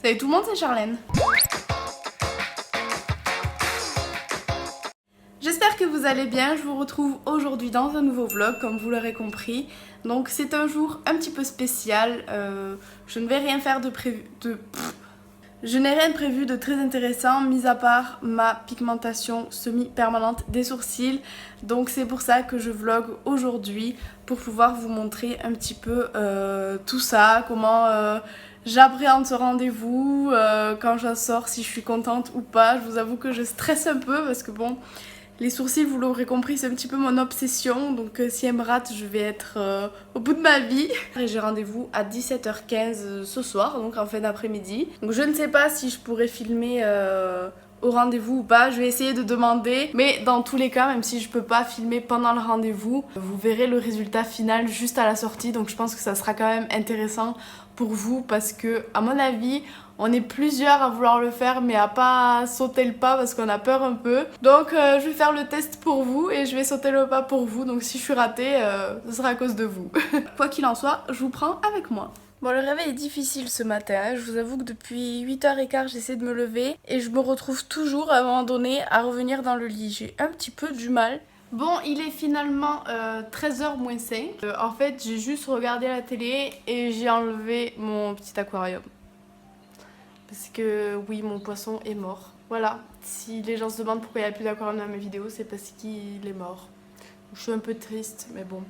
Salut tout le monde, c'est Charlène. J'espère que vous allez bien, je vous retrouve aujourd'hui dans un nouveau vlog comme vous l'aurez compris. Donc c'est un jour un petit peu spécial, je ne vais rien faire de prévu... Je n'ai rien prévu de très intéressant, mis à part ma pigmentation semi-permanente des sourcils. Donc c'est pour ça que je vlog aujourd'hui, pour pouvoir vous montrer un petit peu tout ça, comment j'appréhende ce rendez-vous, quand j'en sors, si je suis contente ou pas. Je vous avoue que je stresse un peu parce que bon, les sourcils, vous l'aurez compris, c'est un petit peu mon obsession. Donc si elle me rate, je vais être au bout de ma vie. Et j'ai rendez-vous à 17h15 ce soir, donc en fin d'après-midi. Donc je ne sais pas si je pourrais filmer au rendez-vous ou pas. Je vais essayer de demander. Mais dans tous les cas, même si je peux pas filmer pendant le rendez-vous, vous verrez le résultat final juste à la sortie. Donc je pense que ça sera quand même intéressant pour vous parce que, à mon avis, on est plusieurs à vouloir le faire mais à pas sauter le pas parce qu'on a peur un peu. Donc je vais faire le test pour vous et je vais sauter le pas pour vous. Donc si je suis ratée, ce sera à cause de vous. Quoi qu'il en soit, je vous prends avec moi. Bon, le réveil est difficile ce matin. Je vous avoue que depuis 8h15, j'essaie de me lever et je me retrouve toujours à un moment donné à revenir dans le lit. J'ai un petit peu du mal. Bon, il est finalement 13h moins 5. En fait, j'ai juste regardé la télé et j'ai enlevé mon petit aquarium. Parce que oui, mon poisson est mort. Voilà, si les gens se demandent pourquoi il n'y a plus d'aquarium dans mes vidéos, c'est parce qu'il est mort. Je suis un peu triste, mais bon.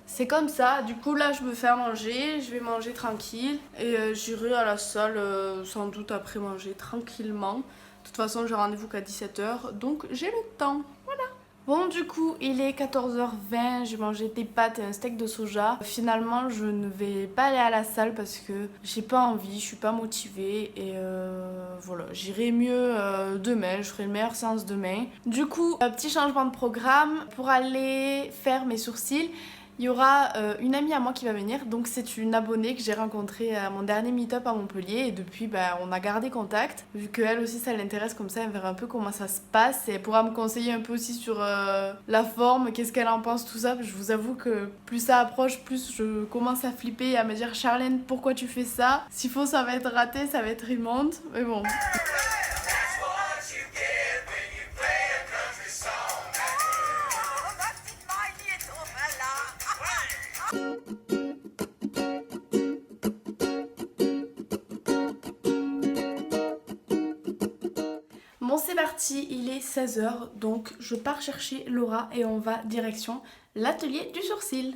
C'est comme ça, du coup là je me fais à manger, je vais manger tranquille. Et j'irai à la salle sans doute après manger tranquillement. De toute façon j'ai rendez-vous qu'à 17h, donc j'ai le temps, voilà. Bon, du coup, il est 14h20, j'ai mangé des pâtes et un steak de soja. Finalement, je ne vais pas aller à la salle parce que j'ai pas envie, je suis pas motivée et voilà, j'irai mieux demain, je ferai une meilleure séance demain. Du coup, petit changement de programme, pour aller faire mes sourcils, il y aura une amie à moi qui va venir, donc c'est une abonnée que j'ai rencontrée à mon dernier meet-up à Montpellier et depuis on a gardé contact. Vu qu'elle aussi ça l'intéresse, comme ça elle verra un peu comment ça se passe et elle pourra me conseiller un peu aussi sur la forme, qu'est-ce qu'elle en pense, tout ça. Je vous avoue que plus ça approche, plus je commence à flipper et à me dire Charlène, pourquoi tu fais ça? S'il faut ça va être raté, ça va être immonde, mais bon. Bon, c'est parti, il est 16h, donc je pars chercher Laura et on va direction l'atelier du sourcil.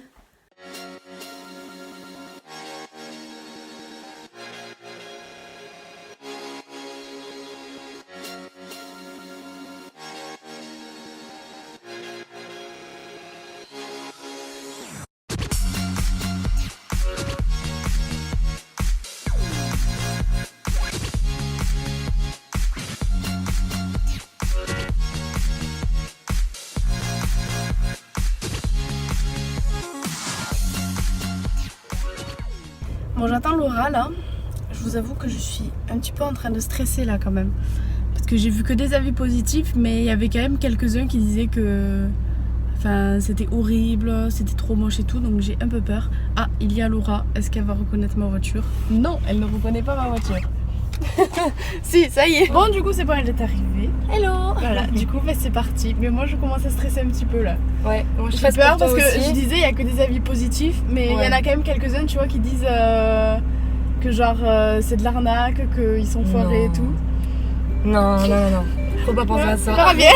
Bon, j'attends Laura là. Je vous avoue que je suis un petit peu en train de stresser là quand même. Parce que j'ai vu que des avis positifs, mais il y avait quand même quelques-uns qui disaient que c'était horrible, c'était trop moche et tout, donc j'ai un peu peur. Ah, il y a Laura. Est-ce qu'elle va reconnaître ma voiture? Non, elle ne reconnaît pas ma voiture. Si, ça y est. Bon, du coup, c'est bon, elle est arrivée. Hello. Voilà, du coup, c'est parti. Mais moi, je commence à stresser un petit peu là. Ouais, moi j'ai peur parce que je disais, il y a que des avis positifs, mais il y en a quand même quelques-uns, tu vois, qui disent que genre c'est de l'arnaque, qu'ils sont foirés et tout. Non, non, non, non. Faut pas penser à ça. Ça va bien.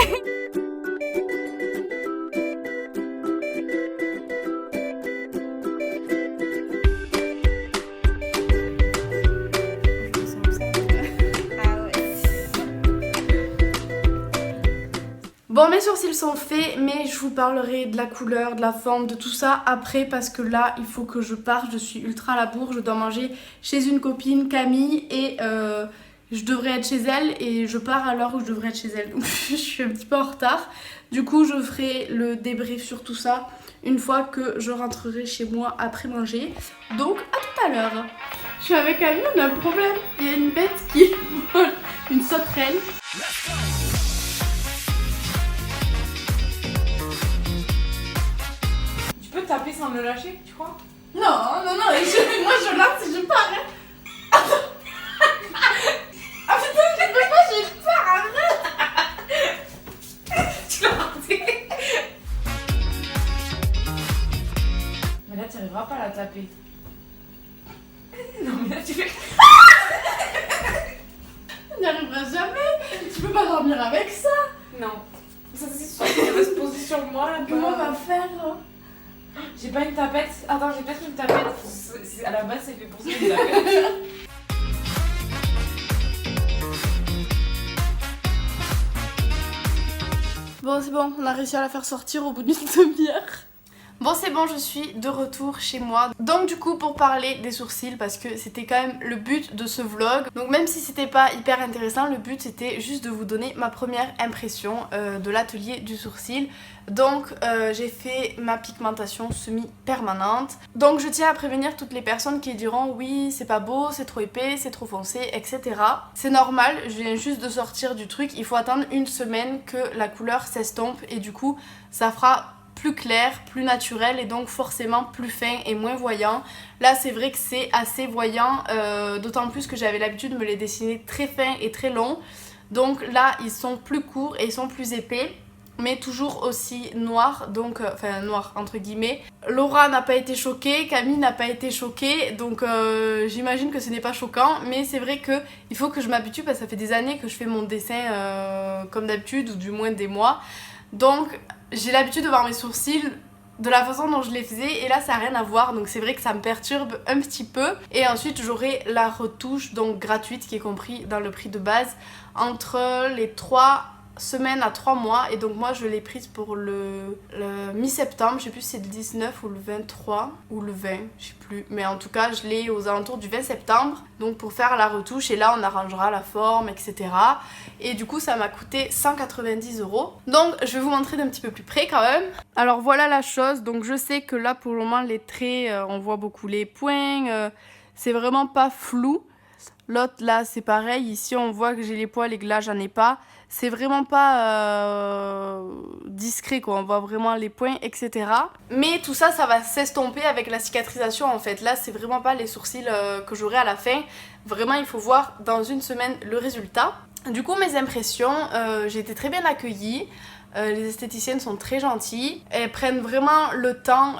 Bon, mes sourcils sont faits, mais je vous parlerai de la couleur, de la forme, de tout ça après parce que là, il faut que je parte. Je suis ultra à la bourre, je dois manger chez une copine, Camille, et je devrais être chez elle et je pars à l'heure où je devrais être chez elle. Donc je suis un petit peu en retard. Du coup, je ferai le débrief sur tout ça une fois que je rentrerai chez moi après manger. Donc, à tout à l'heure. Je suis avec Camille, on a un problème. Il y a une bête qui vole une sauterelle. Taper sans le lâcher, tu crois? Non, non, non, moi je lance et je pars. faire avec ça. Non. Ça c'est sûr, ça va se poser sur moi là. Comment on va faire là? J'ai pas une tapette. Attends, j'ai peut-être une tapette. À la base, c'est fait pour ça une tapette. Bon, c'est bon, on a réussi à la faire sortir au bout d'une demi-heure. Bon, c'est bon, je suis de retour chez moi. Donc du coup, pour parler des sourcils, parce que c'était quand même le but de ce vlog. Donc même si c'était pas hyper intéressant, le but c'était juste de vous donner ma première impression de l'atelier du sourcil. Donc j'ai fait ma pigmentation semi-permanente. Donc je tiens à prévenir toutes les personnes qui diront oui, c'est pas beau, c'est trop épais, c'est trop foncé, etc. C'est normal, je viens juste de sortir du truc. Il faut attendre une semaine que la couleur s'estompe et du coup, ça fera plus clair, plus naturel et donc forcément plus fin et moins voyant. Là c'est vrai que c'est assez voyant, d'autant plus que j'avais l'habitude de me les dessiner très fins et très longs. Donc là ils sont plus courts et ils sont plus épais, mais toujours aussi noirs, donc enfin noirs entre guillemets. Laura n'a pas été choquée, Camille n'a pas été choquée, donc j'imagine que ce n'est pas choquant, mais c'est vrai que il faut que je m'habitue parce que ça fait des années que je fais mon dessin comme d'habitude, ou du moins des mois. Donc j'ai l'habitude de voir mes sourcils de la façon dont je les faisais et là ça n'a rien à voir, donc c'est vrai que ça me perturbe un petit peu. Et ensuite j'aurai la retouche donc gratuite qui est compris dans le prix de base entre les 3 semaines à 3 mois, et donc moi je l'ai prise pour le mi-septembre, je sais plus si c'est le 19 ou le 23 ou le 20, je sais plus, mais en tout cas je l'ai aux alentours du 20 septembre, donc pour faire la retouche, et là on arrangera la forme, etc. Et du coup ça m'a coûté 190 €. Donc je vais vous montrer d'un petit peu plus près quand même. Alors voilà la chose, donc je sais que là pour le moment les traits, on voit beaucoup les points, c'est vraiment pas flou. L'autre là c'est pareil, ici on voit que j'ai les poils et que là j'en ai pas. C'est vraiment pas discret quoi, on voit vraiment les points, etc. Mais tout ça, ça va s'estomper avec la cicatrisation en fait. Là c'est vraiment pas les sourcils que j'aurai à la fin. Vraiment il faut voir dans une semaine le résultat. Du coup mes impressions, j'ai été très bien accueillie. Les esthéticiennes sont très gentilles. Elles prennent vraiment le temps,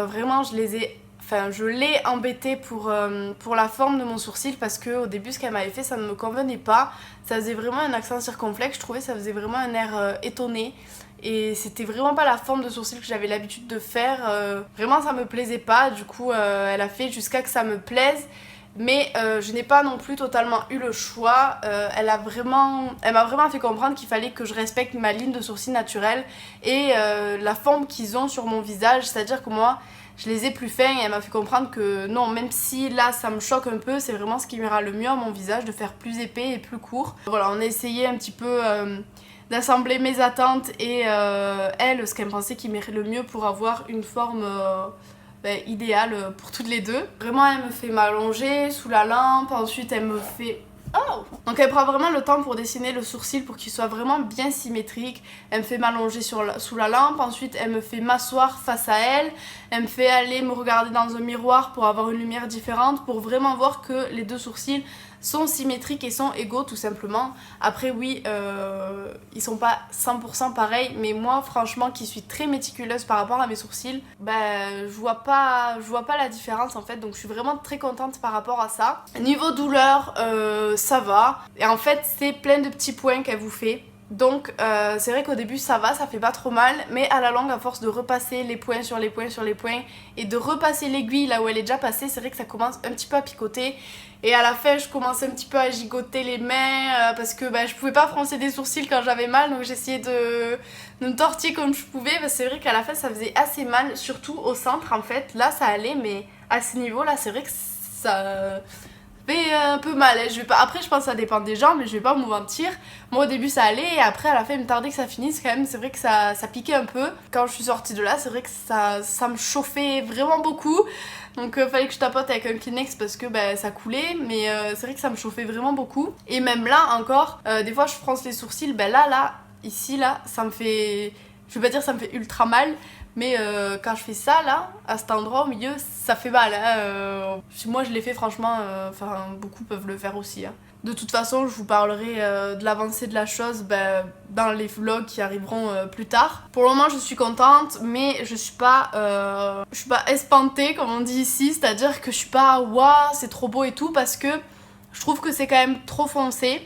vraiment je l'ai embêtée pour la forme de mon sourcil parce qu'au début ce qu'elle m'avait fait ça ne me convenait pas. Ça faisait vraiment un accent circonflexe, je trouvais ça faisait vraiment un air étonné. Et c'était vraiment pas la forme de sourcil que j'avais l'habitude de faire. Vraiment ça me plaisait pas, du coup elle a fait jusqu'à que ça me plaise. Mais je n'ai pas non plus totalement eu le choix. Elle m'a vraiment fait comprendre qu'il fallait que je respecte ma ligne de sourcil naturelle et la forme qu'ils ont sur mon visage. C'est-à-dire que moi, je les ai plus fins et elle m'a fait comprendre que non, même si là ça me choque un peu, c'est vraiment ce qui m'ira le mieux à mon visage, de faire plus épais et plus court. Voilà, on a essayé un petit peu d'assembler mes attentes et elle, ce qu'elle me pensait qui m'irait le mieux pour avoir une forme idéale pour toutes les deux. Vraiment, elle me fait m'allonger sous la lampe, ensuite elle me fait... Oh! Donc elle prend vraiment le temps pour dessiner le sourcil pour qu'il soit vraiment bien symétrique. Elle me fait m'allonger sous la lampe, ensuite elle me fait m'asseoir face à elle. Elle me fait aller me regarder dans un miroir pour avoir une lumière différente, pour vraiment voir que les deux sourcils sont symétriques et sont égaux tout simplement. Après oui, ils sont pas 100% pareils, mais moi franchement qui suis très méticuleuse par rapport à mes sourcils, je vois pas la différence en fait, donc je suis vraiment très contente par rapport à ça. Niveau douleur, ça va, et en fait c'est plein de petits points qu'elle vous fait. Donc c'est vrai qu'au début ça va, ça fait pas trop mal, mais à la longue à force de repasser les points sur les points sur les points et de repasser l'aiguille là où elle est déjà passée, c'est vrai que ça commence un petit peu à picoter. Et à la fin je commençais un petit peu à gigoter les mains parce que je pouvais pas froncer des sourcils quand j'avais mal, donc j'essayais de me tortiller comme je pouvais. C'est vrai qu'à la fin ça faisait assez mal, surtout au centre en fait, là ça allait, mais à ce niveau là c'est vrai que ça... fait un peu mal. Après je pense que ça dépend des gens, mais je vais pas vous mentir, moi au début ça allait et après à la fin il me tardait que ça finisse quand même. C'est vrai que ça piquait un peu. Quand je suis sortie de là c'est vrai que ça me chauffait vraiment beaucoup, donc fallait que je tapote avec un Kleenex parce que ça coulait, mais c'est vrai que ça me chauffait vraiment beaucoup. Et même là encore, des fois je fronce les sourcils, ici là ça me fait, je vais pas dire ça me fait ultra mal, mais quand je fais ça là, à cet endroit au milieu, ça fait mal hein. Moi je l'ai fait franchement, beaucoup peuvent le faire aussi hein. De toute façon je vous parlerai de l'avancée de la chose dans les vlogs qui arriveront plus tard. Pour le moment je suis contente, mais je suis pas espantée comme on dit ici, c'est à dire que je suis pas waouh c'est trop beau et tout, parce que je trouve que c'est quand même trop foncé.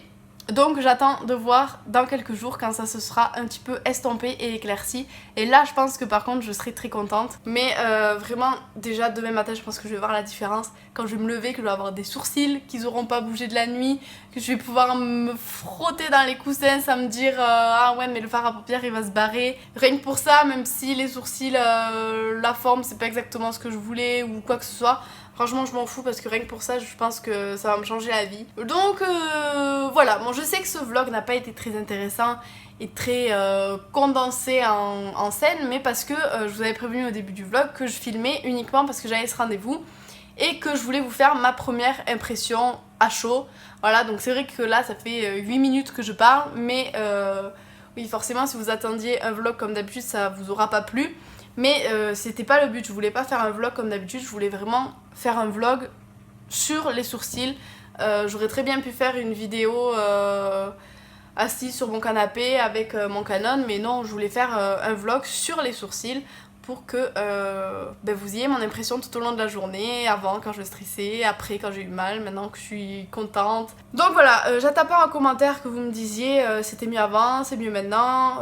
Donc j'attends de voir dans quelques jours quand ça se sera un petit peu estompé et éclairci. Et là je pense que par contre je serai très contente. Mais vraiment déjà demain matin je pense que je vais voir la différence. Quand je vais me lever, que je vais avoir des sourcils qui n'auront pas bougé de la nuit, que je vais pouvoir me frotter dans les coussins sans me dire ah ouais mais le fard à paupières il va se barrer. Rien que pour ça, même si les sourcils, la forme c'est pas exactement ce que je voulais ou quoi que ce soit. Franchement je m'en fous parce que rien que pour ça je pense que ça va me changer la vie. Donc voilà, bon je sais que ce vlog n'a pas été très intéressant et très condensé en scène, mais parce que je vous avais prévenu au début du vlog que je filmais uniquement parce que j'avais ce rendez-vous et que je voulais vous faire ma première impression à chaud. Voilà, donc c'est vrai que là ça fait 8 minutes que je parle, mais oui forcément si vous attendiez un vlog comme d'habitude ça vous aura pas plu. Mais c'était pas le but, je voulais pas faire un vlog comme d'habitude, je voulais vraiment faire un vlog sur les sourcils. J'aurais très bien pu faire une vidéo assise sur mon canapé avec mon Canon, mais non, je voulais faire un vlog sur les sourcils pour que vous ayez mon impression tout au long de la journée, avant quand je stressais, après quand j'ai eu mal, maintenant que je suis contente. Donc voilà, j'attends pas en commentaire que vous me disiez c'était mieux avant, c'est mieux maintenant,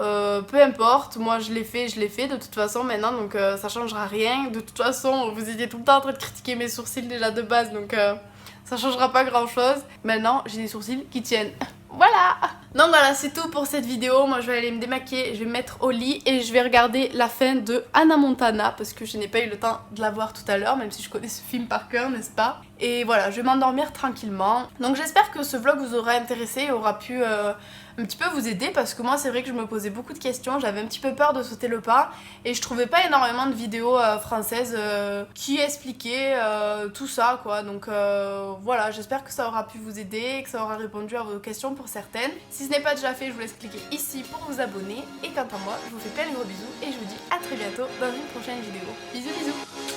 peu importe, moi je l'ai fait de toute façon maintenant, donc ça changera rien. De toute façon, vous étiez tout le temps en train de critiquer mes sourcils déjà de base, donc ça changera pas grand chose. Maintenant, j'ai des sourcils qui tiennent. Voilà! Donc voilà, c'est tout pour cette vidéo. Moi je vais aller me démaquiller, je vais me mettre au lit et je vais regarder la fin de Hannah Montana parce que je n'ai pas eu le temps de la voir tout à l'heure, même si je connais ce film par cœur, n'est-ce pas? Et voilà, je vais m'endormir tranquillement. Donc j'espère que ce vlog vous aura intéressé et aura pu un petit peu vous aider parce que moi c'est vrai que je me posais beaucoup de questions, j'avais un petit peu peur de sauter le pas et je trouvais pas énormément de vidéos françaises qui expliquaient tout ça quoi. Donc voilà, j'espère que ça aura pu vous aider, que ça aura répondu à vos questions pour certaines. Si ce n'est pas déjà fait, je vous laisse cliquer ici pour vous abonner et quant à moi, je vous fais plein de gros bisous et je vous dis à très bientôt dans une prochaine vidéo. Bisous bisous.